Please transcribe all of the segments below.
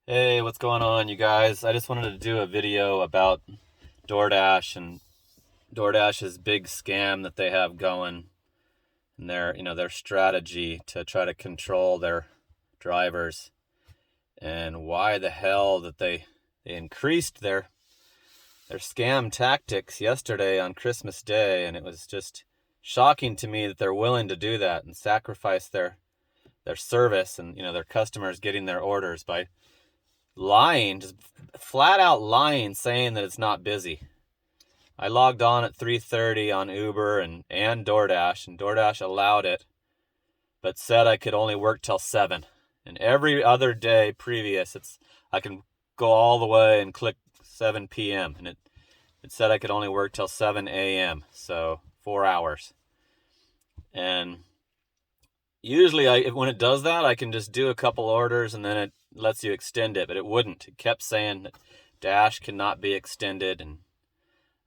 Hey, what's going on, you guys? I just wanted to do a video about Doordash and DoorDash's big scam that they have going and their strategy to try to control their drivers and why the hell that they increased their scam tactics yesterday on Christmas Day, and it was just shocking to me that they're willing to do that and sacrifice their service and their customers getting their orders by lying, just flat out lying, saying that it's not busy. I logged on at 3:30 on Uber and DoorDash, and DoorDash allowed it, but said I could only work till 7. And every other day previous, I can go all the way and click 7 p.m. and it said I could only work till 7 a.m. So 4 hours. And usually when it does that, I can just do a couple orders and then it lets you extend it, but it wouldn't. It kept saying that Dash cannot be extended, and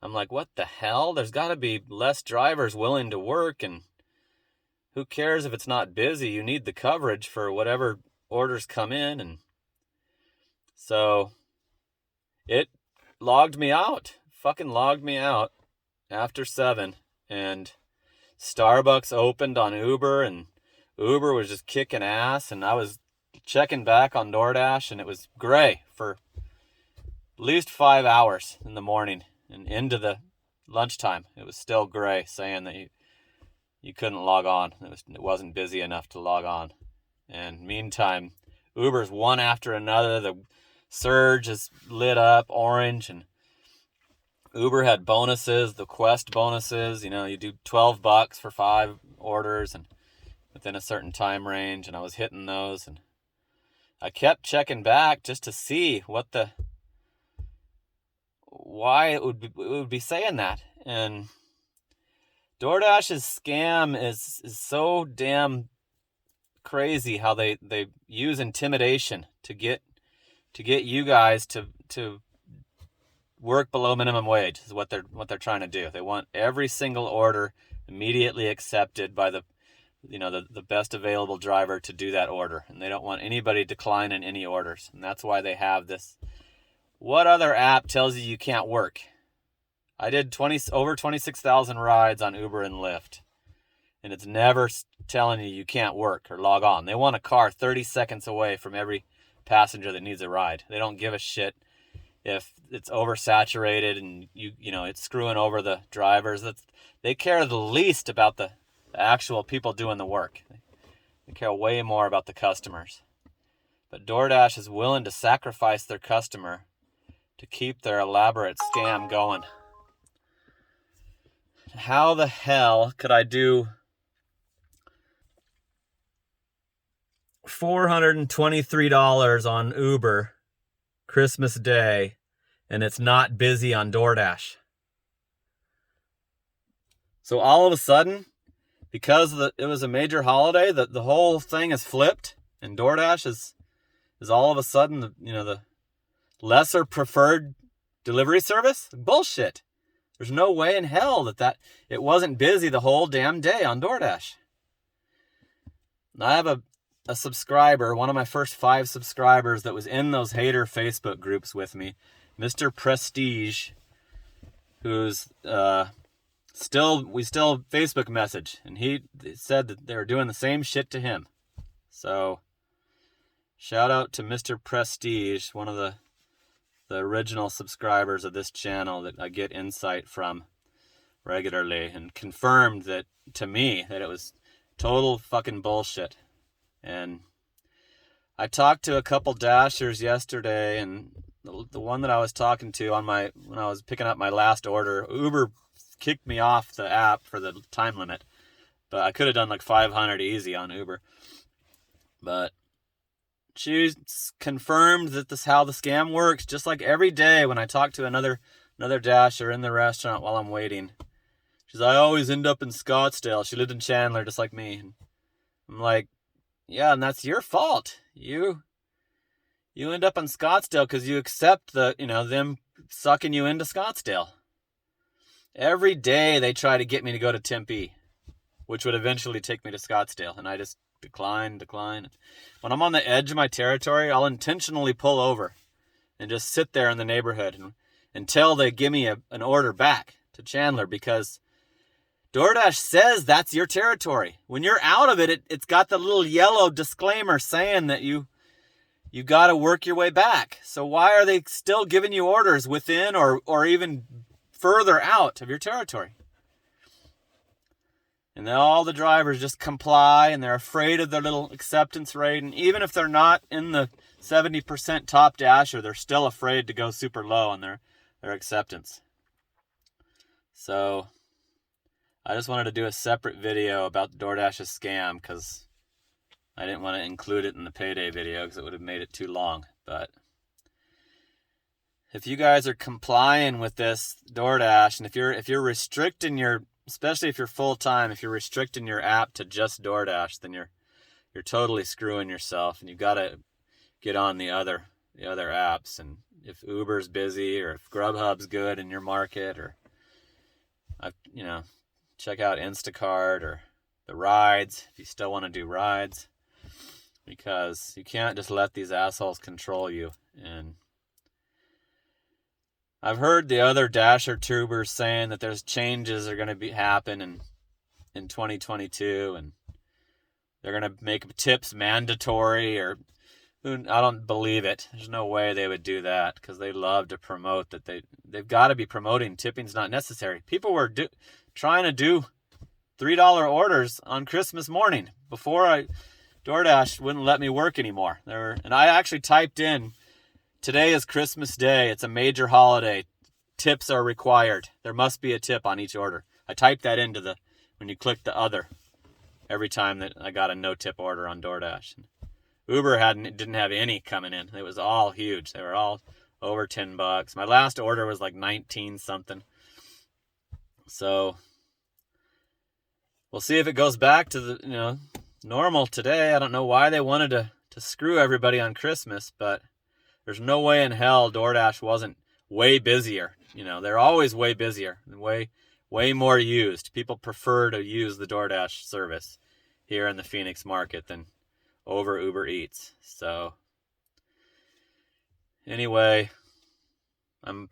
I'm like, what the hell? There's got to be less drivers willing to work, and who cares if it's not busy? You need the coverage for whatever orders come in, and so it logged me out. Fucking logged me out after 7, and Starbucks opened on Uber, and Uber was just kicking ass, and I was checking back on DoorDash, and it was gray for at least 5 hours in the morning and into the lunchtime. It was still gray, saying that you couldn't log on. It wasn't busy enough to log on. And meantime, Uber's one after another. The surge is lit up orange, and Uber had bonuses, the Quest bonuses. You do $12 for 5 orders and within a certain time range, and I was hitting those, and I kept checking back just to see why it would be saying that. And DoorDash's scam is so damn crazy how they use intimidation to get you guys to work below minimum wage is what they're trying to do. They want every single order immediately accepted by the best available driver to do that order, and they don't want anybody declining any orders. And that's why they have this. What other app tells you can't work? I did over 26,000 rides on Uber and Lyft, and it's never telling you can't work or log on. They want a car 30 seconds away from every passenger that needs a ride. They don't give a shit if it's oversaturated and it's screwing over the drivers. They care the least about the actual people doing the work. They care way more about the customers. But DoorDash is willing to sacrifice their customer to keep their elaborate scam going. How the hell could I do $423 on Uber Christmas Day and it's not busy on DoorDash? So all of a sudden, because it was a major holiday, the whole thing is flipped, and DoorDash is all of a sudden the lesser preferred delivery service? Bullshit. There's no way in hell that it wasn't busy the whole damn day on DoorDash. I have a subscriber, one of my first 5 subscribers that was in those hater Facebook groups with me, Mr. Prestige, who's we still Facebook message, and he said that they were doing the same shit to him. So shout out to Mr. Prestige, one of the original subscribers of this channel that I get insight from regularly, and confirmed that to me that it was total fucking bullshit. And I talked to a couple Dashers yesterday, and the one that I was talking to when I was picking up my last order, Uber kicked me off the app for the time limit, but I could have done like 500 easy on Uber. But she confirmed that this how the scam works, just like every day when I talk to another Dasher in the restaurant while I'm waiting. She's I always end up in Scottsdale. She lived in Chandler just like me. And I'm like, yeah, and that's your fault. You end up in Scottsdale because you accept them sucking you into Scottsdale. Every day they try to get me to go to Tempe, which would eventually take me to Scottsdale, and I just decline. When I'm on the edge of my territory, I'll intentionally pull over and just sit there in the neighborhood until they give me an order back to Chandler, because DoorDash says that's your territory. When you're out of it, it's got the little yellow disclaimer saying that you got to work your way back. So why are they still giving you orders within or even further out of your territory? And then all the drivers just comply, and they're afraid of their little acceptance rate. And even if they're not in the 70% top dasher, they're still afraid to go super low on their acceptance. So I just wanted to do a separate video about DoorDash's scam, because I didn't want to include it in the payday video because it would have made it too long. But if you guys are complying with this DoorDash, and if you're restricting your, especially if you're full-time, if you're restricting your app to just DoorDash, then you're totally screwing yourself, and you've got to get on the other apps. And if Uber's busy, or if Grubhub's good in your market, or check out Instacart or the rides if you still want to do rides, because you can't just let these assholes control you. And I've heard the other Dasher tubers saying that there's changes are going to happen in 2022, and they're going to make tips mandatory, or I don't believe it. There's no way they would do that, because they love to promote that they've got to be promoting tipping's not necessary. People were trying to do $3 orders on Christmas morning before DoorDash wouldn't let me work anymore. And I actually typed in, today is Christmas Day. It's a major holiday. Tips are required. There must be a tip on each order. I typed that into when you click the other, every time that I got a no tip order on DoorDash. Uber didn't have any coming in. It was all huge. They were all over $10. My last order was like 19 something. So we'll see if it goes back to the normal today. I don't know why they wanted to screw everybody on Christmas, but there's no way in hell DoorDash wasn't way busier. They're always way busier and way more used. People prefer to use the DoorDash service here in the Phoenix market than over Uber Eats. So anyway, I'm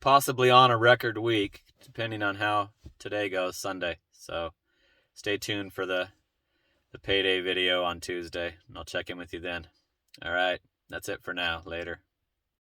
possibly on a record week, depending on how today goes, Sunday. So stay tuned for the payday video on Tuesday, and I'll check in with you then. All right, that's it for now. Later.